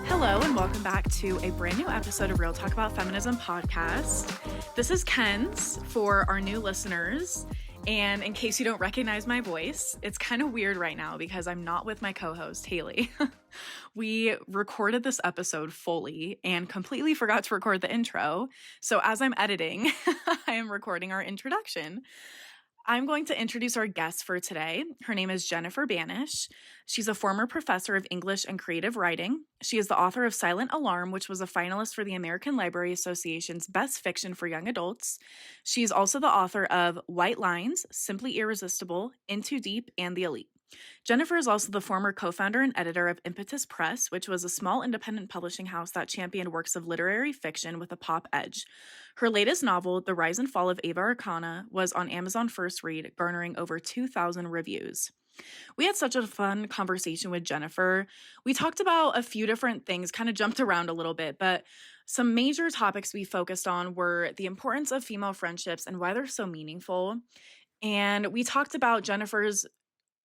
Hello, and welcome back to a brand new episode of Real Talk About Feminism podcast. This is Ken's for our new listeners. And in case you don't recognize my voice, it's kind of weird right now because I'm not with my co-host, Haley. We recorded this episode fully and completely forgot to record the intro. So as I'm editing, I am recording our introduction. I'm going to introduce our guest for today. Her name is Jennifer Banash. She's a former professor of English and creative writing. She is the author of Silent Alarm, which was a finalist for the American Library Association's Best Fiction for Young Adults. She's also the author of White Lines, Simply Irresistible, In Too Deep, and The Elite. Jennifer is also the former co-founder and editor of Impetus Press, which was a small independent publishing house that championed works of literary fiction with a pop edge. Her latest novel, The Rise and Fall of Ava Arcana, was on Amazon First Read, garnering over 2,000 reviews. We had such a fun conversation with Jennifer. We talked about a few different things, kind of jumped around a little bit, but some major topics we focused on were the importance of female friendships and why they're so meaningful. And we talked about Jennifer's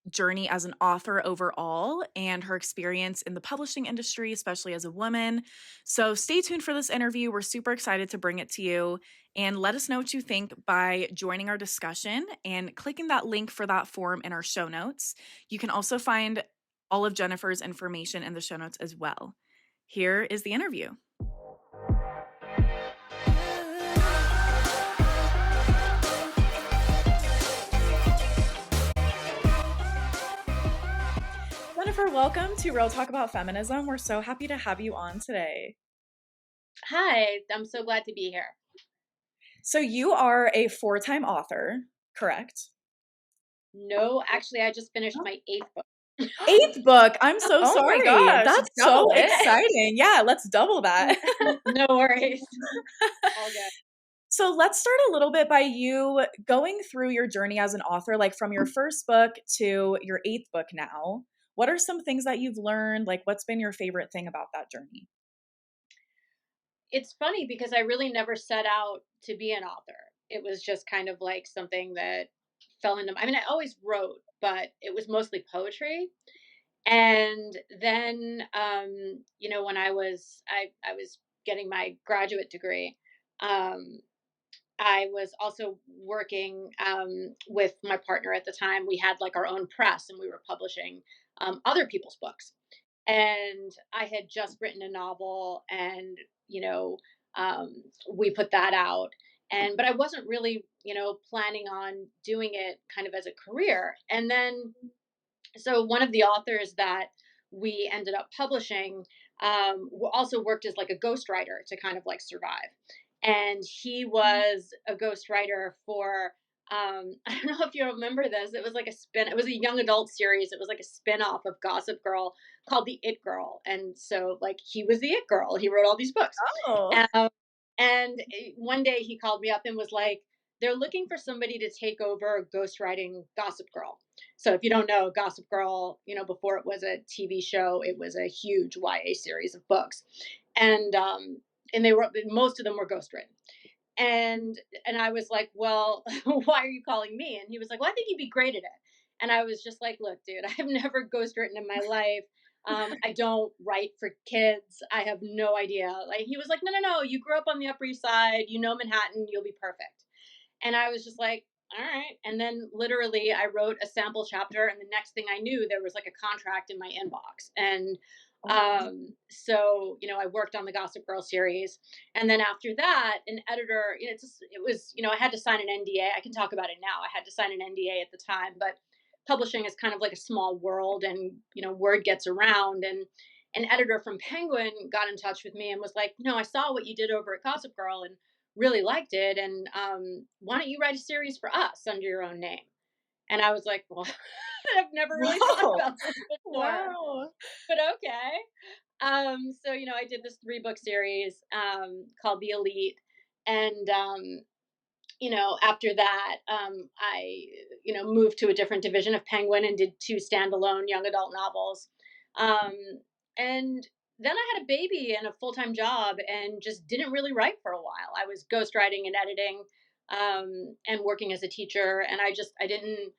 journey as an author overall and her experience in the publishing industry, especially as a woman. So stay tuned for this interview. We're super excited to bring it to you, and let us know what you think by joining our discussion and clicking that link for that form in our show notes. You can also find all of Jennifer's information in the show notes as well. Here is the interview. Jennifer, welcome to Real Talk About Feminism. We're so happy to have you on today. Hi, I'm so glad to be here. So you are a 4-time author, correct? No, actually, I just finished my 8th book. 8th book. I'm so sorry. My gosh, that's so exciting. Yeah, let's double that. No worries. All good. So let's start a little bit by you going through your journey as an author, like from your first book to your 8th book now. What are some things that you've learned? Like, what's been your favorite thing about that journey? It's funny because I really never set out to be an author. It was just kind of like something that fell into, I mean, I always wrote, but it was mostly poetry. And then, when I was getting my graduate degree, I was also working with my partner at the time. We had like our own press and we were publishing other people's books. And I had just written a novel and, we put that out. But I wasn't really, planning on doing it kind of as a career. And then, so one of the authors that we ended up publishing also worked as like a ghostwriter to kind of like survive. And he was a ghostwriter for I don't know if you remember this. It was like it was a young adult series. It was like a spin-off of Gossip Girl called The It Girl. And so like he was the It Girl. He wrote all these books. Oh. And one day he called me up and was like, they're looking for somebody to take over ghostwriting Gossip Girl. So if you don't know, Gossip Girl, before it was a TV show, it was a huge YA series of books. And most of them were ghostwritten. And I was like, well, why are you calling me? And he was like, well, I think you'd be great at it. And I was just like, look, dude, I've never ghostwritten in my life. I don't write for kids. I have no idea. Like he was like, no, you grew up on the Upper East Side, Manhattan, you'll be perfect. And I was just like, all right. And then literally I wrote a sample chapter and the next thing I knew there was like a contract in my inbox. And so, I worked on the Gossip Girl series. And then after that, an editor, I had to sign an NDA. I can talk about it now. I had to sign an NDA at the time, but publishing is kind of like a small world and, word gets around. And an editor from Penguin got in touch with me and was like, I saw what you did over at Gossip Girl and really liked it. And why don't you write a series for us under your own name? And I was like, well, I've never really thought about this before. Wow. But okay. So, I did this 3-book series called The Elite. And, after that, I, moved to a different division of Penguin and did 2 standalone young adult novels. And then I had a baby and a full-time job and just didn't really write for a while. I was ghostwriting and editing and working as a teacher. And I didn't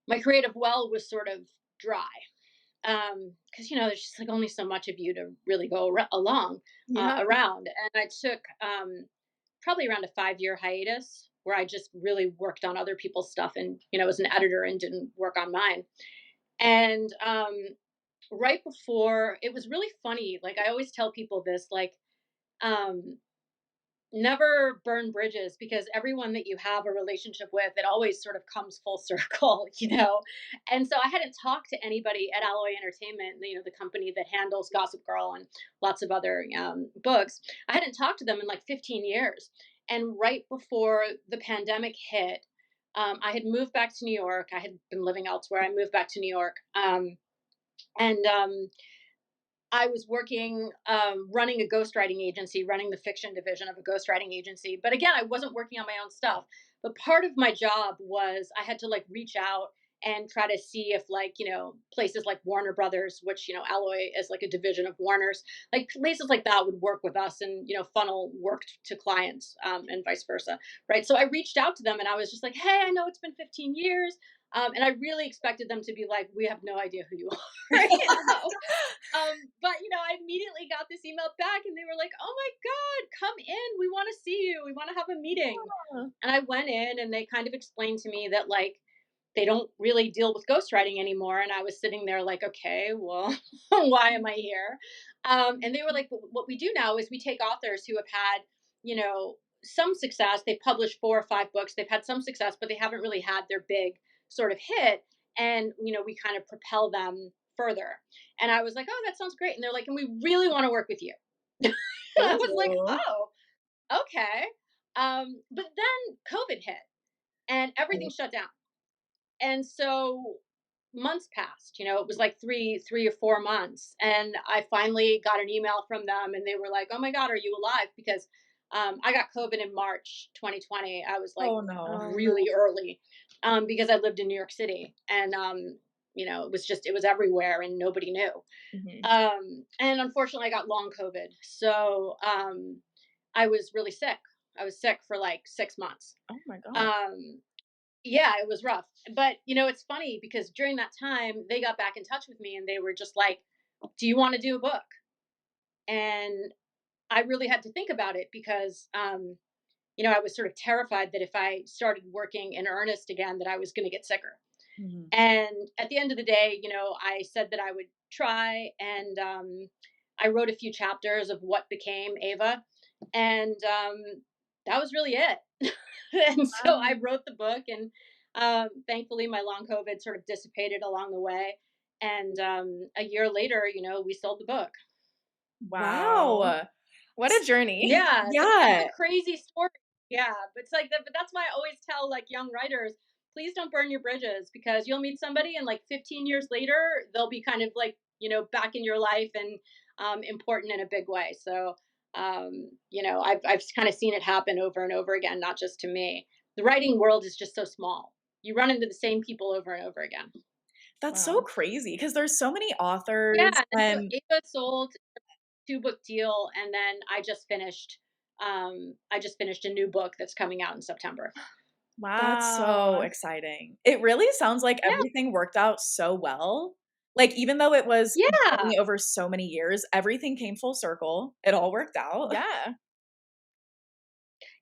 my creative well was sort of dry. Because there's just like only so much of you to really go Yeah. around, and I took probably around a 5-year hiatus where I just really worked on other people's stuff and was an editor and didn't work on mine. And right before, it was really funny. Like I always tell people this, like um, never burn bridges, because everyone that you have a relationship with, it always sort of comes full circle. And so I hadn't talked to anybody at Alloy Entertainment, the company that handles Gossip Girl and lots of other books. I hadn't talked to them in like 15 years. And right before the pandemic hit, I had moved back to New York. I had been living elsewhere. I moved back to New York. And I was working, running a ghostwriting agency, running the fiction division of a ghostwriting agency. But again, I wasn't working on my own stuff. But part of my job was I had to like reach out and try to see if like, places like Warner Brothers, which, Alloy is like a division of Warner's, like places like that would work with us and, funnel worked to clients, and vice versa. Right. So I reached out to them and I was just like, hey, I know it's been 15 years. And I really expected them to be like, we have no idea who you are. Right? But I immediately got this email back and they were like, oh my God, come in. We want to see you. We want to have a meeting. Yeah. And I went in and they kind of explained to me that like they don't really deal with ghostwriting anymore. And I was sitting there like, okay, well, why am I here? And they were like, what we do now is we take authors who have had, some success. They've published 4 or 5 books. They've had some success, but they haven't really had their big sort of hit. And, we kind of propel them further. And I was like, oh, that sounds great. And they're like, and we really want to work with you. And I was like, Ooh. oh, okay. But then COVID hit and everything shut down. And so months passed, it was like 3 or 4 months. And I finally got an email from them and they were like, oh my God, are you alive? Because I got COVID in March 2020. I was like Oh no. really early, because I lived in New York City and, it was everywhere and nobody knew. And unfortunately I got long COVID. So I was really sick. I was sick for like 6 months. Oh my God. Yeah, it was rough. But, it's funny because during that time, they got back in touch with me and they were just like, do you want to do a book? And I really had to think about it because, I was sort of terrified that if I started working in earnest again, that I was going to get sicker. And at the end of the day, I said that I would try. And I wrote a few chapters of what became Ava. And that was really it. And so I wrote the book, and thankfully my long COVID sort of dissipated along the way. And a year later, we sold the book. Wow. What a journey. Yeah, it's kind Yeah. of a crazy story. Yeah, but it's like but that's why I always tell like young writers, please don't burn your bridges, because you'll meet somebody and like 15 years later they'll be kind of like back in your life and important in a big way. So I've kind of seen it happen over and over again, not just to me. The writing world is just so small. You run into the same people over and over again. That's so crazy because there's so many authors Yeah, and so and Ava sold 2-book deal, and then I just finished a new book that's coming out in September. that's so exciting. It really sounds like Yeah. everything worked out so well. Like even though it was a Yeah. journey over so many years, everything came full circle. It all worked out. Yeah.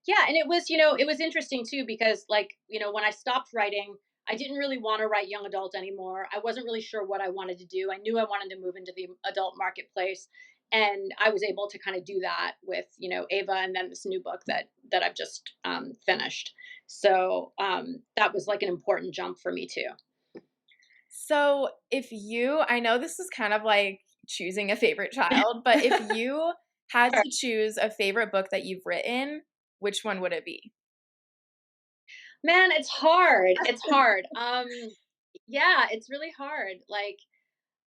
Yeah, and it was interesting too because like, when I stopped writing, I didn't really want to write young adult anymore. I wasn't really sure what I wanted to do. I knew I wanted to move into the adult marketplace, and I was able to kind of do that with, Ava, and then this new book that I've just finished. So, that was like an important jump for me too. So I know this is kind of like choosing a favorite child, but if you had to choose a favorite book that you've written, which one would it be? Man, it's hard. It's hard. Yeah, it's really hard. Like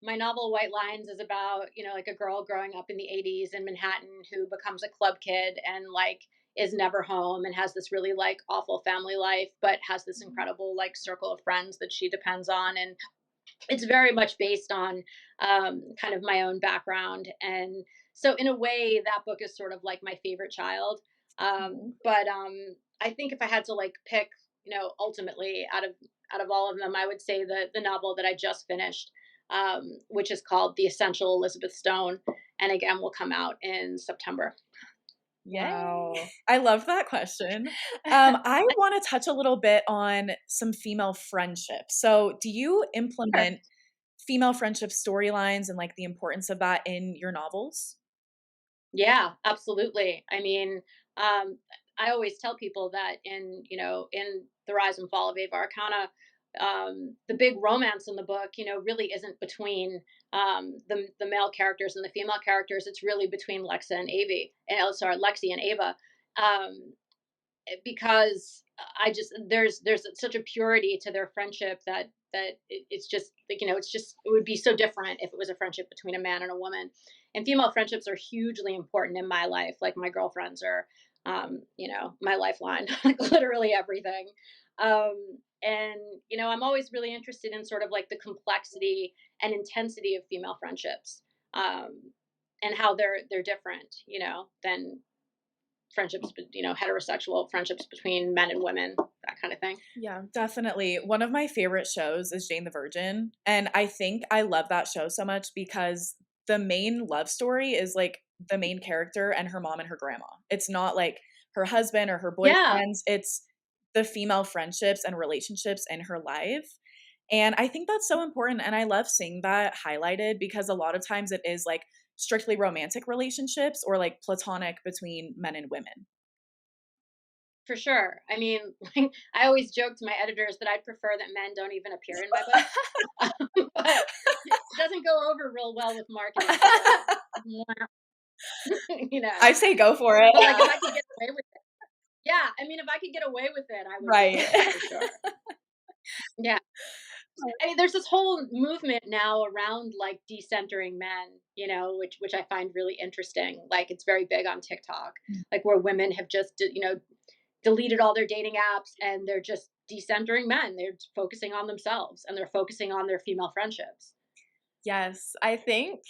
my novel White Lines is about, like a girl growing up in the 80s in Manhattan who becomes a club kid and like is never home and has this really like awful family life, but has this incredible like circle of friends that she depends on. And it's very much based on kind of my own background. And so in a way that book is sort of like my favorite child. But I think if I had to like pick ultimately out of all of them, I would say the novel that I just finished, which is called The Essential Elizabeth Stone, and again will come out in September. Wow. I love that question. I want to touch a little bit on some female friendships. So, do you implement female friendship storylines and like the importance of that in your novels? Yeah, absolutely. I mean, I always tell people that in the rise and fall of Ava Arcana, the big romance in the book, really isn't between the male characters and the female characters. It's really between Lexa and Avi, and sorry, Lexi and Ava. Um, because I just there's such a purity to their friendship that it's just like it's just it would be so different if it was a friendship between a man and a woman. And female friendships are hugely important in my life. Like my girlfriends are, my lifeline, like literally everything. Um, and I'm always really interested in sort of like the complexity and intensity of female friendships, and how they're different, than friendships, heterosexual friendships between men and women, that kind of thing. Yeah, definitely. One of my favorite shows is Jane the Virgin. And I think I love that show so much because the main love story is like the main character and her mom and her grandma. It's not like her husband or her Yeah, boyfriends, it's the female friendships and relationships in her life. And I think that's so important. And I love seeing that highlighted because a lot of times it is like strictly romantic relationships or like platonic between men and women. for sure. I mean, like, I always joke to my editors that I'd prefer that men don't even appear in my book, but it doesn't go over real well with marketing. So, I say go for it. But like, if I could get away with it, yeah. I mean, if I could get away with it, I would Right. do it for sure. Yeah. I mean, there's this whole movement now around like decentering men, which I find really interesting. Like it's very big on TikTok, like where women have just deleted all their dating apps and they're just decentering men. They're focusing on themselves and they're focusing on their female friendships. Yes, I think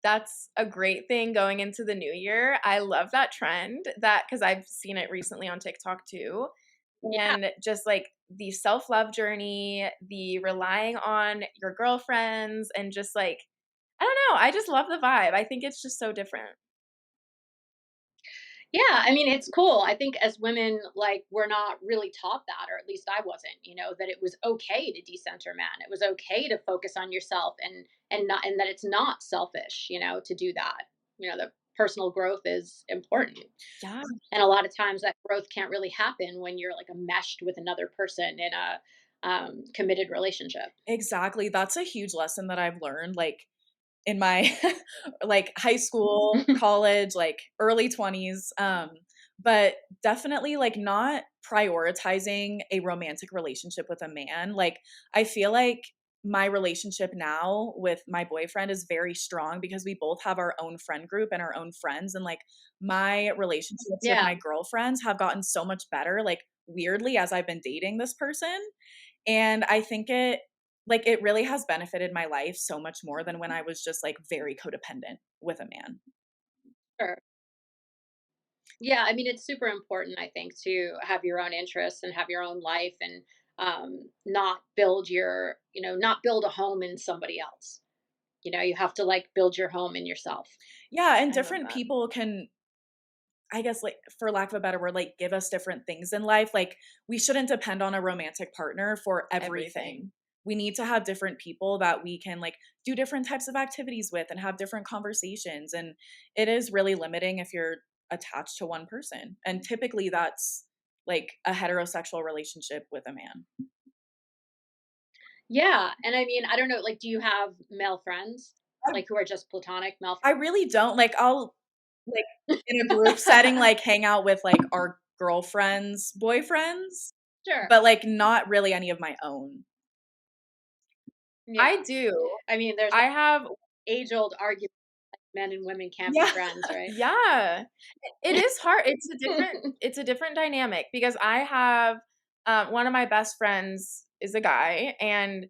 that's a great thing going into the new year. I love that trend that because I've seen it recently on TikTok too. Yeah, And just like the self love journey, the relying on your girlfriends, and just like, I don't know, I just love the vibe. I think it's just so different. yeah. I mean, it's cool. I think as women, like we're not really taught that, or at least I wasn't. That it was okay to decenter men. It was okay to focus on yourself and that it's not selfish. To do that. The personal growth is important. Yeah. And a lot of times that growth can't really happen when you're like enmeshed with another person in a committed relationship. Exactly. That's a huge lesson that I've learned like in my like high school, college, like early 20s. But definitely like not prioritizing a romantic relationship with a man. Like I feel like my relationship now with my boyfriend is very strong because we both have our own friend group and our own friends, and like my relationships with Yeah, my girlfriends have gotten so much better like weirdly as I've been dating this person. And I think it really has benefited my life so much more than when I was just like very codependent with a man. sure. Yeah, I mean, it's super important, I think, to have your own interests and have your own life and not build a home in somebody else. You have to like build your home in yourself. Yeah, and I love different that. people can, I guess, like for lack of a better word, like give us different things in life. Like we shouldn't depend on a romantic partner for everything. We need to have different people that we can like do different types of activities with and have different conversations. And it is really limiting if you're attached to one person. And typically that's like a heterosexual relationship with a man. Yeah, and I mean, I don't know, like, do you have male friends like who are just platonic male? I really don't like I'll like in a group setting like hang out with like our girlfriends, boyfriends, Sure. but like not really any of my own. I Yeah. do. I mean, there's I have, age old argument that men and women can't be Yeah. friends, right? yeah. It is hard. It's a different dynamic because I have one of my best friends is a guy, and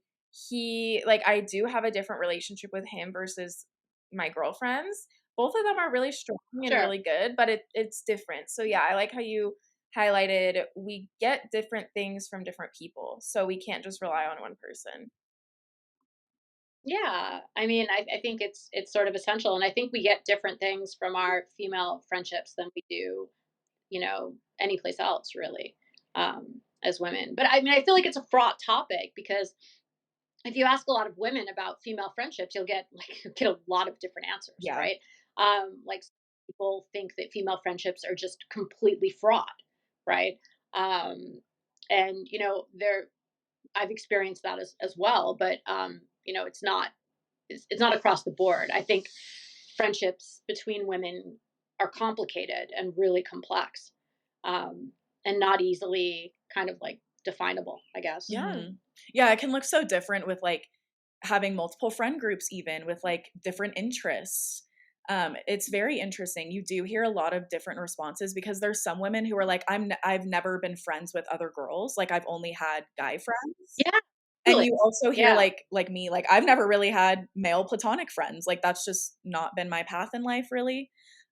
he like I do have a different relationship with him versus my girlfriends. Both of them are really strong and Sure. really good, but it's different. So yeah, I like how you highlighted, we get different things from different people. So we can't just rely on one person. Yeah, I mean, I think it's sort of essential, and I think we get different things from our female friendships than we do, any place else really, as women. But I mean, I feel like it's a fraught topic because if you ask a lot of women about female friendships, you'll get get a lot of different answers, Yeah. right? Like people think that female friendships are just completely fraud, right? And there I've experienced that as well, but it's not across the board. I think friendships between women are complicated and really complex, and not easily kind of like definable, I guess. Yeah. Mm-hmm. Yeah, it can look so different with like having multiple friend groups, even with like different interests. It's very interesting. You do hear a lot of different responses because there's some women who are like, I've never been friends with other girls. Like I've only had guy friends. Yeah, And really. you also hear Yeah, like me, like I've never really had male platonic friends. Like that's just not been my path in life really.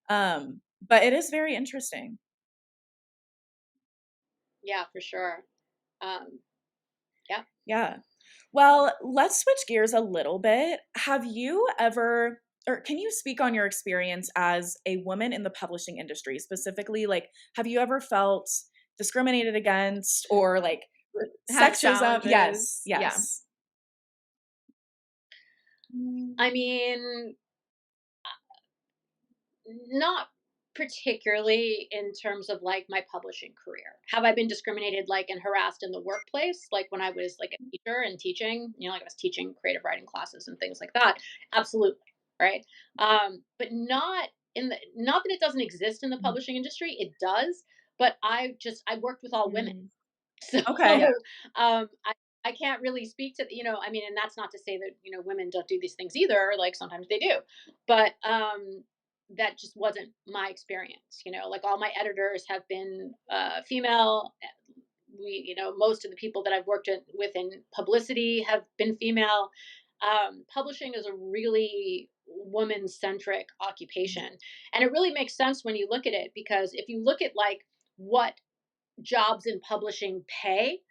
But it is very interesting. yeah, for sure. Um, yeah. Yeah. Well, let's switch gears a little bit. Have you ever, or can you speak on your experience as a woman in the publishing industry specifically? Like, have you ever felt discriminated against or like Had sexism? challenges. Yes, Yeah. yes. I mean, not particularly in terms of like my publishing career. Have I been discriminated like and harassed in the workplace, like when I was like a teacher and teaching, like I was teaching creative writing classes and things like that? Absolutely, right? But not that it doesn't exist in the Mhm. publishing industry, it does, but I worked with all women. Mm. So, Okay. I can't really speak to, I mean, and that's not to say that, women don't do these things either. Like sometimes they do, but, that just wasn't my experience, like all my editors have been, female. Most of the people that I've worked with in publicity have been female. Publishing is a really woman centric occupation. And it really makes sense when you look at it, because if you look at like what jobs in publishing pay,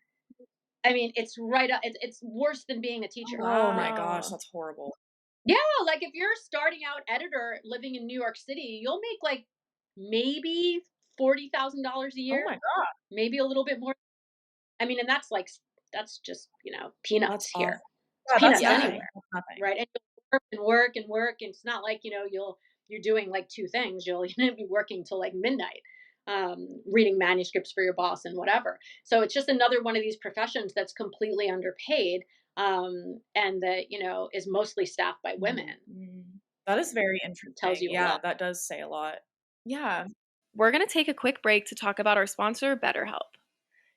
I mean, it's right up. It's worse than being a Oh, teacher. Oh my gosh, wow. that's horrible. Yeah, like if you're starting out editor living in New York City, you'll make like maybe $40,000 a Oh year, my God. maybe a little bit more. I mean, and that's just That's peanuts awful. here. It's Yeah, that's peanuts Yeah. nothing. anywhere, That's nothing. right? And you'll work and work and work, and it's not like you're doing like two things. You'll be working till like midnight, reading manuscripts for your boss and whatever. So it's just another one of these professions that's completely underpaid, and that is mostly staffed by women. Mm. That is very Tells interesting. you a Yeah, lot. that does say a lot. Yeah. We're going to take a quick break to talk about our sponsor, BetterHelp.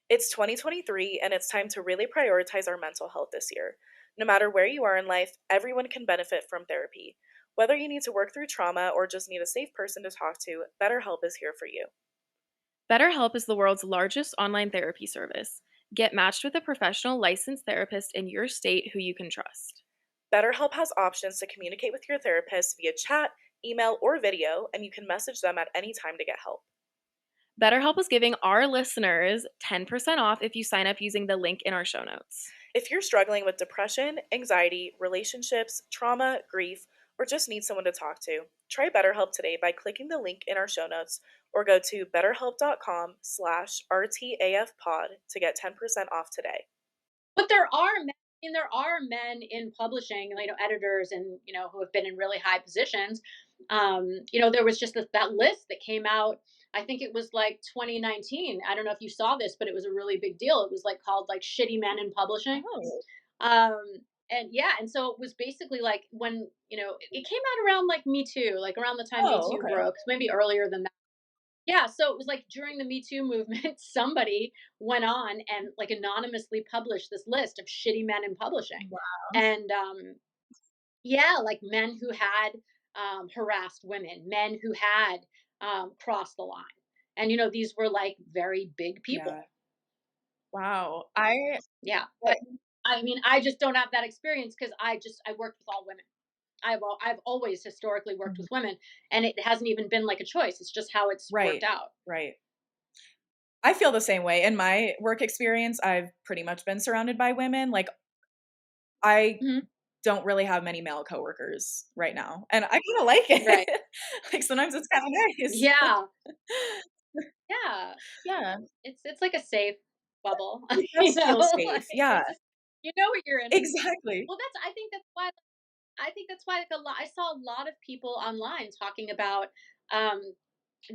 It's 2023 and it's time to really prioritize our mental health this year. No matter where you are in life, everyone can benefit from therapy. Whether you need to work through trauma or just need a safe person to talk to, BetterHelp is here for you. BetterHelp is the world's largest online therapy service. Get matched with a professional licensed therapist in your state who you can trust. BetterHelp has options to communicate with your therapist via chat, email, or video, and you can message them at any time to get help. BetterHelp is giving our listeners 10% off if you sign up using the link in our show notes. If you're struggling with depression, anxiety, relationships, trauma, grief, or just need someone to talk to, try BetterHelp today by clicking the link in our show notes or go to betterhelp.com/RTAFpod to get 10% off today. But there are men in publishing, editors, and who have been in really high positions. There was just that list that came out. I think it was like 2019. I don't know if you saw this, but it was a really big deal. It was like called like shitty men in publishing. Oh. Um, and yeah, and so it was basically like when it came out around like Me Too, like around the time Me Oh, Too okay. broke, maybe earlier than that. Yeah, so it was like during the Me Too movement, somebody went on and like anonymously published this list of shitty men in publishing. Wow. And yeah, like men who had harassed women, men who had crossed the line. And these were like very big people. Yeah. Wow. Yeah. But I mean, I just don't have that experience because I worked with all women. I've always historically worked Mhm. with women, and it hasn't even been like a choice. It's just how it's worked Right. out. Right. I feel the same way. In my work experience, I've pretty much been surrounded by women. Like, I don't really have many male coworkers right now, and I kind of like it. Right. Like, sometimes it's kind of nice. Yeah. Yeah. Yeah. It's like a safe bubble. It You does feel know, safe. like Yeah, it's just you know what you're in. exactly. Well, I think that's why like a lot I saw a lot of people online talking about um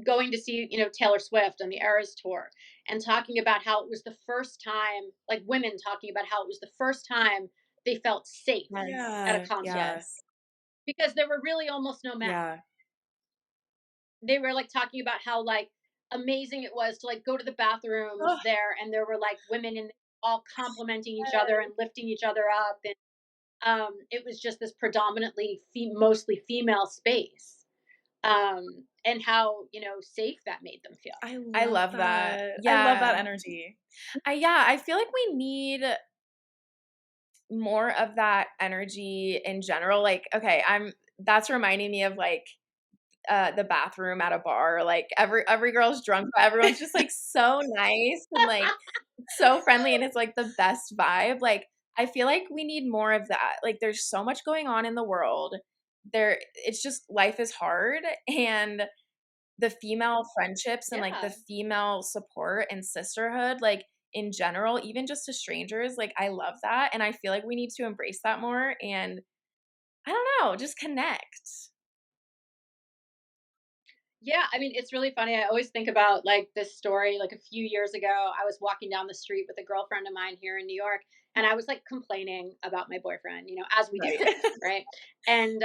going to see, Taylor Swift on the Eras tour and talking about how it was the first time, like women talking about how it was the first time they felt safe at a Yeah, concert yeah, Yes. because there were really almost no men. yeah. They were like talking about how like amazing it was to like go to the bathrooms Oh, there and there were like women in all complimenting each other and lifting each other up and it was just this predominantly mostly female space and how safe that made them feel. I love that. I love that Yeah. energy. I feel like we need more of that energy in general. Like, okay, that's reminding me of like the bathroom at a bar. Like every girl's drunk, but everyone's just like so nice and like so friendly and it's like the best vibe. Like I feel like we need more of that. Like there's so much going on in the world. It's just life is hard and the female friendships and like the Yeah. female support and sisterhood like in general, even just to strangers, like I love that and I feel like we need to embrace that more and I don't know, just connect. Yeah, I mean, it's really funny. I always think about like this story. Like a few years ago, I was walking down the street with a girlfriend of mine here in New York, and I was like complaining about my boyfriend, as we do, Right. right? And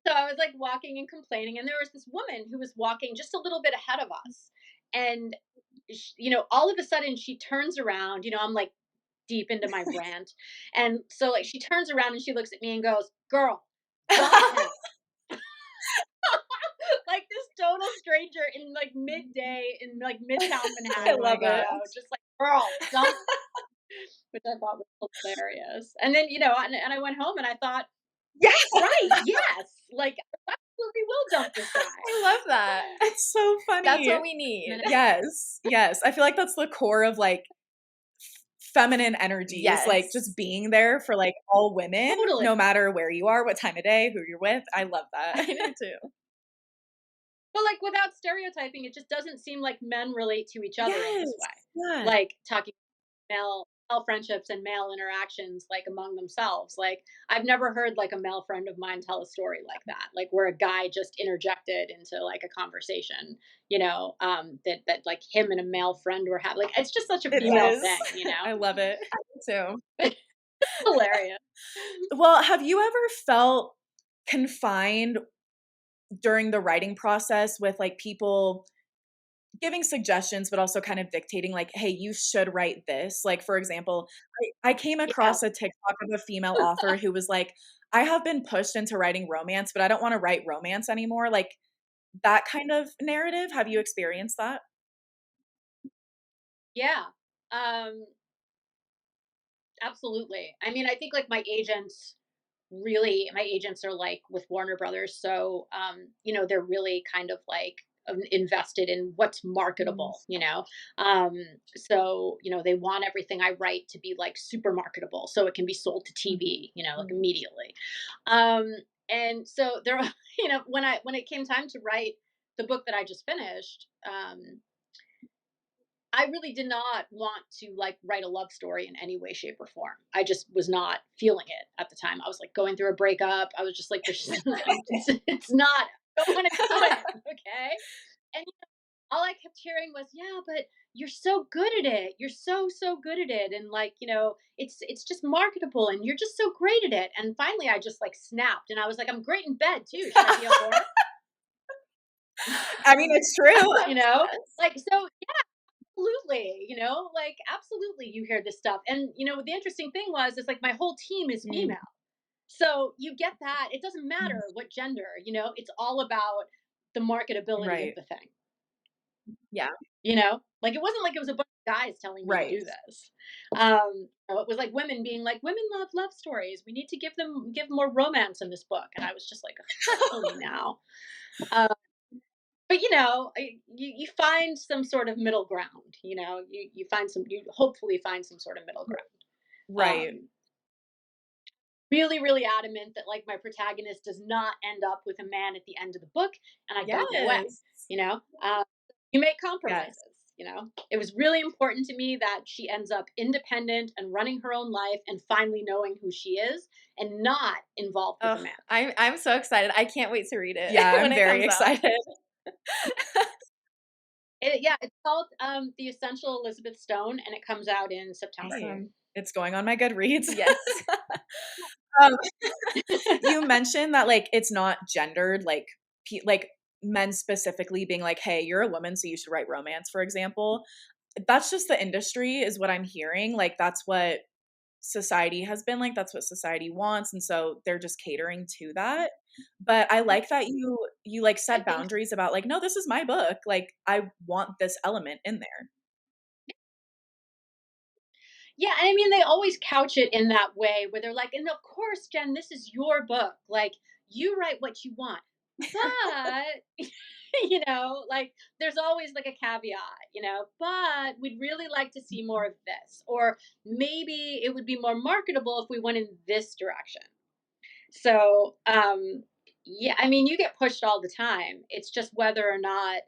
so I was like walking and complaining, and there was this woman who was walking just a little bit ahead of us, and all of a sudden she turns around. I'm like deep into my rant, and so like she turns around and she looks at me and goes, "Girl, dump him." Like this total stranger in like midday in like midtown I Manhattan, love it. just like girl, dump, which I thought was hilarious. And then and I went home and I thought, Yes. right, yes, like I absolutely will dump this guy. I love that. It's so funny. That's what we need. Yes, yes. I feel like that's the core of like feminine energy is like Yes. just being there for like all women, Totally. no matter where you are, what time of day, who you're with. I love that. I do too. But like without stereotyping, it just doesn't seem like men relate to each other in this way. Yeah. Like talking male friendships and male interactions like among themselves. Like I've never heard like a male friend of mine tell a story like that, like where a guy just interjected into like a conversation, that like him and a male friend were having. Like it's just such a It female is. thing. I love it. Too. Hilarious. Well, have you ever felt confined during the writing process with like people giving suggestions but also kind of dictating like, hey, you should write this? Like, for example, I came Yeah. across a TikTok of a female author who was like, I have been pushed into writing romance, but I don't want to write romance anymore. Like that kind of narrative. Have you experienced that? Yeah. Um, absolutely. I mean, I think like my agents are like with Warner Brothers, so they're really kind of like invested in what's Mm. marketable, so they want everything I write to be like super marketable so it can be sold to TV, like Mhm. immediately. um and so there when it came time to write the book that I just finished, I really did not want to like write a love story in any way, shape, or form. I just was not feeling it at the time. I was like going through a breakup. I was just like, there's, it's not. I don't want to do it. Okay. And all I kept hearing was, yeah, but you're so good at it. You're so good at it. And like, it's just marketable and you're just so great at it. And finally I just like snapped and I was like, I'm great in bed too. Should I be up for it? I mean, it's true. Like, so absolutely, like absolutely you hear this stuff. And the interesting thing was is like my whole team is Mm, female. So you get that. It doesn't mm, matter what gender, it's all about the marketability of right, the thing. Yeah. Like it wasn't like it was a bunch of guys telling me to right. do this. It was like women being like, women love stories. We need to give more romance in this book. And I was just like, oh, kill me now. but you find some sort of middle ground. You hopefully find some sort of middle ground. Right. Really, really adamant that like my protagonist does not end up with a man at the end of the book, and I got my way. Yes. You know, you make compromises. Yes. It was really important to me that she ends up independent and running her own life and finally knowing who she is and not involved with Oh, a man. I'm so excited. I can't wait to read it. Yeah, when I'm it very comes out. excited. Yeah, it's called The Essential Elizabeth Stone, and it comes out in September. Awesome. It's going on my Goodreads. Yes. Um, you mentioned that like it's not gendered, like men specifically being like, "Hey, you're a woman, so you should write romance," for example. That's just the industry, is what I'm hearing. Like that's what society has been like. That's what society wants, and so they're just catering to that. But I like that you like I set think boundaries about like, no, this is my book. Like I want this element in there. Yeah, and I mean, they always couch it in that way where they're like, and of course, Jen, this is your book. Like, you write what you want. But, like, there's always like a caveat, but we'd really like to see more of this. Or maybe it would be more marketable if we went in this direction. So, yeah, I mean, you get pushed all the time. It's just whether or not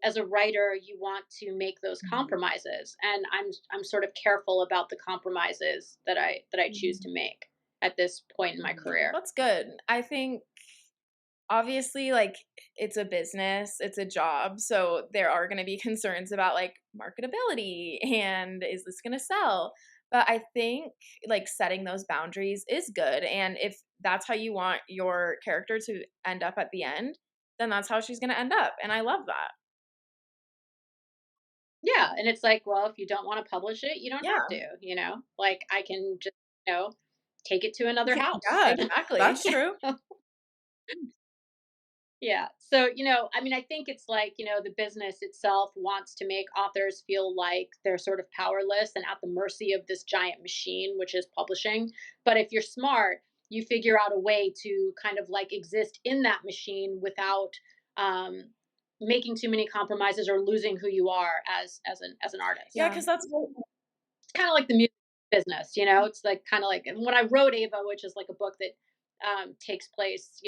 as a writer you want to make those Mhm. compromises, and I'm sort of careful about the compromises that I choose Mhm. to make at this point in my Mhm. career. That's good. I think obviously like it's a business, it's a job, so there are going to be concerns about like marketability and is this going to sell? But I think like setting those boundaries is good, and if that's how you want your character to end up at the end, then that's how she's going to end up, and I love that. Yeah, and it's like, well, if you don't want to publish it, you don't have Yeah. to. Like, I can just you know take it to another house. Yeah, Exactly. that's true. Yeah. So, I mean, I think it's like, the business itself wants to make authors feel like they're sort of powerless and at the mercy of this giant machine, which is publishing. But if you're smart, you figure out a way to kind of like exist in that machine without um, making too many compromises or losing who you are as an Yeah, Yeah. because that's it's kind of like the music business. It's like kind of like when I wrote Ava, which is like a book that takes place,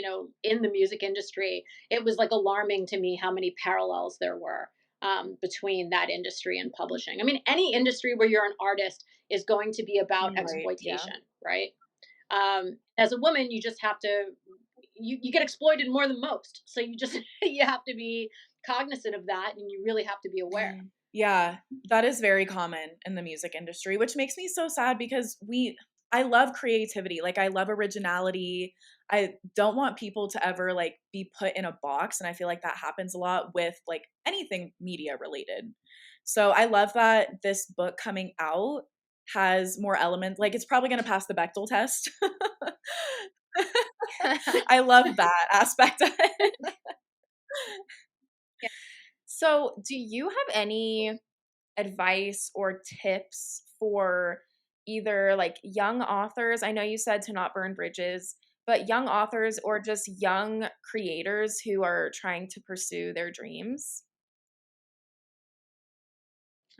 in the music industry. It was like alarming to me how many parallels there were between that industry and publishing. I mean, any industry where you're an artist is going to be about right. Yeah. exploitation, right? As a woman, you just have to you get exploited more than most, so you just you have to be cognizant of that, and you really have to be aware. Yeah, that is very common in the music industry, which makes me so sad because I love creativity. Like I love originality. I don't want people to ever like be put in a box, and I feel like that happens a lot with like anything media related. So I love that this book coming out has more elements. Like it's probably going to pass the Bechdel test. I love that aspect of it. So, do you have any advice or tips for either like young authors? I know you said to not burn bridges, but young authors or just young creators who are trying to pursue their dreams?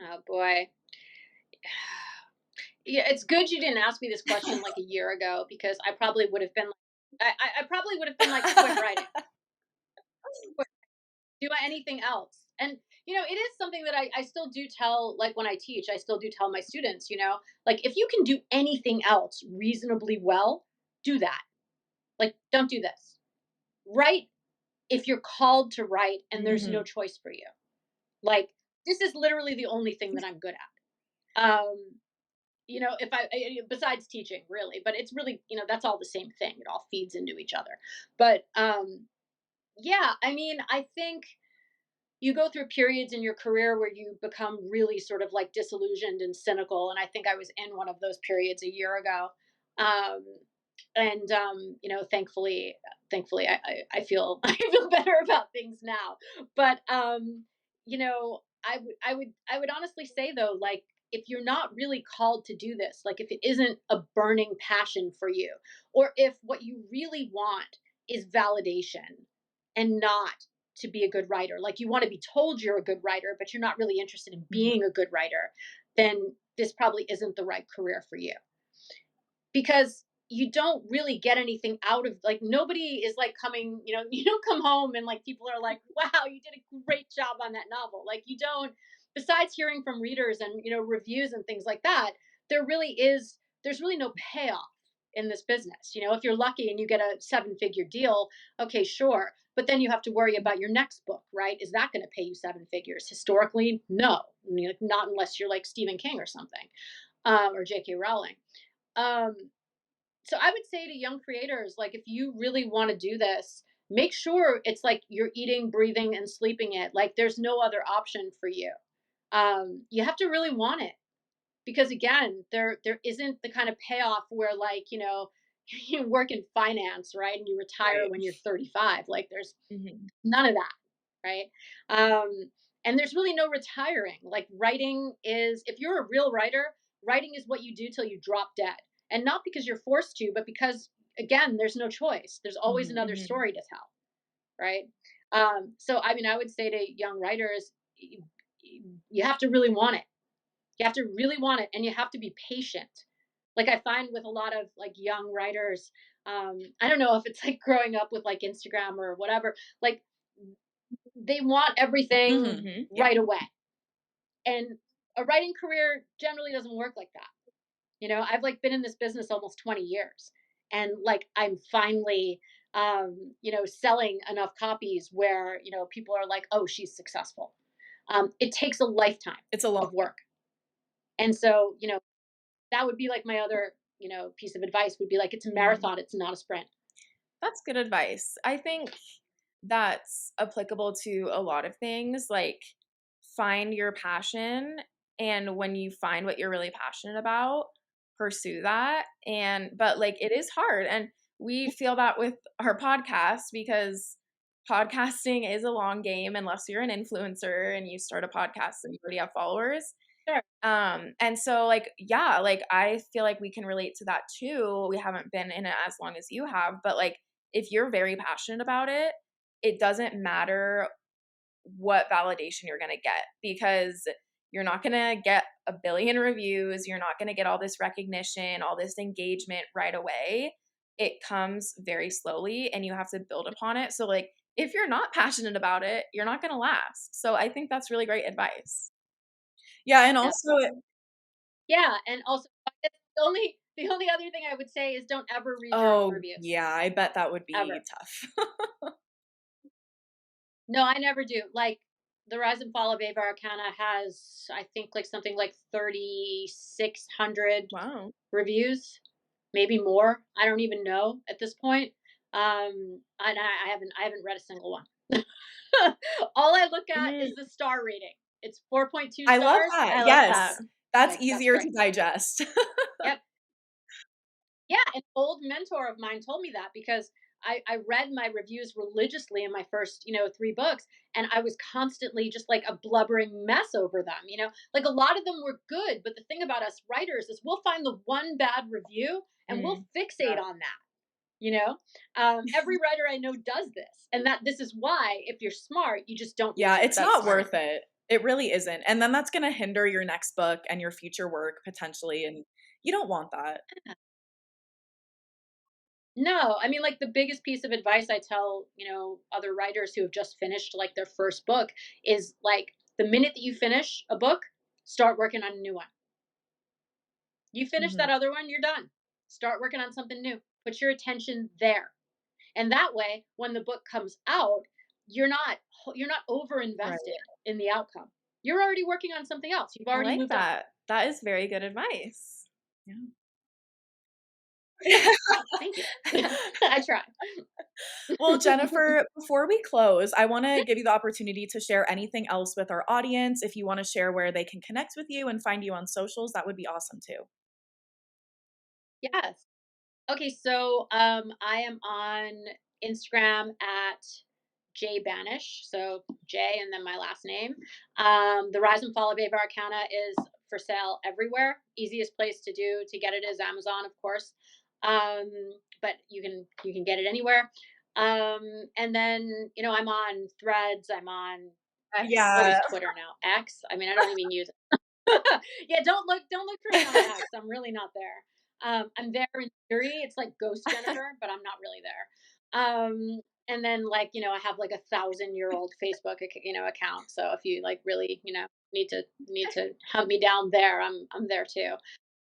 Oh boy. Yeah, it's good you didn't ask me this question like a year ago because I probably would have been like, I probably would have been like, quit writing, quit, do anything else. And it is something that I still do tell, like when I teach, I still do tell my students, like if you can do anything else reasonably well, do that. Like, don't do this. Write if you're called to write and there's no Mhm. choice for you. Like, this is literally the only thing that I'm good at. If besides teaching really, but it's really, that's all the same thing. It all feeds into each other. But yeah, I mean, I think you go through periods in your career where you become really sort of like disillusioned and cynical, and I think I was in one of those periods a year ago. um and thankfully I feel I feel better about things now. But I would honestly say though, like, if you're not really called to do this, like if it isn't a burning passion for you, or if what you really want is validation and not to be a good writer, like you want to be told you're a good writer, but you're not really interested in being a good writer, then this probably isn't the right career for you. Because you don't really get anything out of, like, nobody is like coming, you don't come home and like people are like, wow, you did a great job on that novel. Like, you don't, besides hearing from readers and reviews and things like that, there's really no payoff in this business. If you're lucky and you get a 7-figure deal, okay, sure, but then you have to worry about your next book, right? Is that going to pay you 7 figures? Historically, no. Not unless you're like Stephen King or something, or J.K. Rowling. um so I would say to young creators, like, if you really want to do this, make sure it's like you're eating, breathing, and sleeping it. Like, there's no other option for you. You have to really want it, because again, there isn't the kind of payoff where, like, you work in finance, right, and you retire when you're 35. Like, there's none of that, right? And there's really no retiring. Like, writing is, if you're a real writer, writing is what you do till you drop dead. And not because you're forced to, but because, again, there's no choice. There's always another story to tell, right? So, I mean, I would say to young writers, you have to really want it. You have to really want it, and you have to be patient. Like, I find with a lot of like young writers, I don't know if it's like growing up with like Instagram or whatever, like, they want everything right away. And a writing career generally doesn't work like that. I've like been in this business almost 20 years, and like, I'm finally selling enough copies where, people are like, oh, she's successful. It takes a lifetime It's a lot of work. And so, that would be like my other, piece of advice would be like, it's a marathon, it's not a sprint. That's good advice. I think that's applicable to a lot of things. Like, find your passion, and when you find what you're really passionate about, pursue that. But like, it is hard, and we feel that with our podcast, because podcasting is a long game unless you're an influencer and you start a podcast and you already have followers. Sure. And so, like, yeah, like, I feel like we can relate to that too. We haven't been in it as long as you have, but like, if you're very passionate about it, it doesn't matter what validation you're going to get, because you're not going to get a billion reviews. You're not going to get all this recognition, all this engagement right away. It comes very slowly, and you have to build upon it. So, like, if you're not passionate about it, you're not going to last. So I think that's really great advice. Yeah, and also and also, the only other thing I would say is, don't ever read your own reviews. Yeah, I bet that would be Ever. tough. No, I never do. Like, The Rise and Fall of Ava Arcana has, I think, like something like 3,600 reviews, maybe more. I don't even know at this point. And I haven't read a single one. All I look at is the star rating. It's 4.2 stars. I love that. Yes. That's Like, easier that's to digest. Yep. Yeah, an old mentor of mine told me that, because I read my reviews religiously in my first, 3 books, and I was constantly just like a blubbering mess over them. Like, a lot of them were good, but the thing about us writers is we'll find the one bad review and we'll fixate on that. Every writer I know does this, and this is why, if you're smart, you just don't. Yeah, it's not worth it. It really isn't. And then that's going to hinder your next book and your future work potentially, and you don't want that. No, I mean, like, the biggest piece of advice I tell, other writers who have just finished like their first book is, like, the minute that you finish a book, start working on a new one. You finish that other one, you're done. Start working on something new. Put your attention there. And that way, when the book comes out, you're not over invested in the outcome. You're already working on something else. You've already moved on. That is very good advice. Yeah. Thank you. I try. Well, Jennifer, before we close, I want to give you the opportunity to share anything else with our audience. If you want to share where they can connect with you and find you on socials, that would be awesome too. Yes. Okay, so I am on Instagram at Banash, so J and then my last name. The Rise and Fall of Ava Arcana is for sale everywhere. Easiest place to get it is Amazon, of course, but you can get it anywhere. And then, you know, I'm on Threads, I'm on what Yeah. is Twitter now? X? I mean, I don't even use it. Yeah, don't look for me on X. I'm really not there. I'm there in theory. It's like Ghost Jennifer, but I'm not really there. And then like, you know, I have like 1,000-year-old Facebook, account. So if you like really, need to hunt me down there, I'm there too.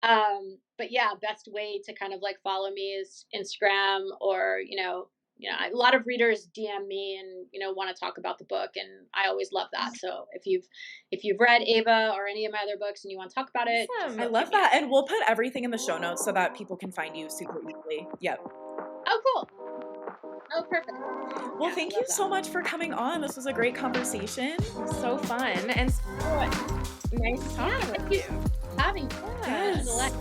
But yeah, best way to kind of like follow me is Instagram, or a lot of readers DM me and want to talk about the book, and I always love that. So if you've read Ava or any of my other books and you want to talk about it, just Awesome. I hit love me up. that. And we'll put everything in the show notes so that people can find you super easily. Yep. Oh, cool. Oh, perfect. Well, Yeah, I thank you love so that. much for coming on. This was a great conversation. So fun and so nice talking Thank with you you. for having me. Yeah. It was a lot.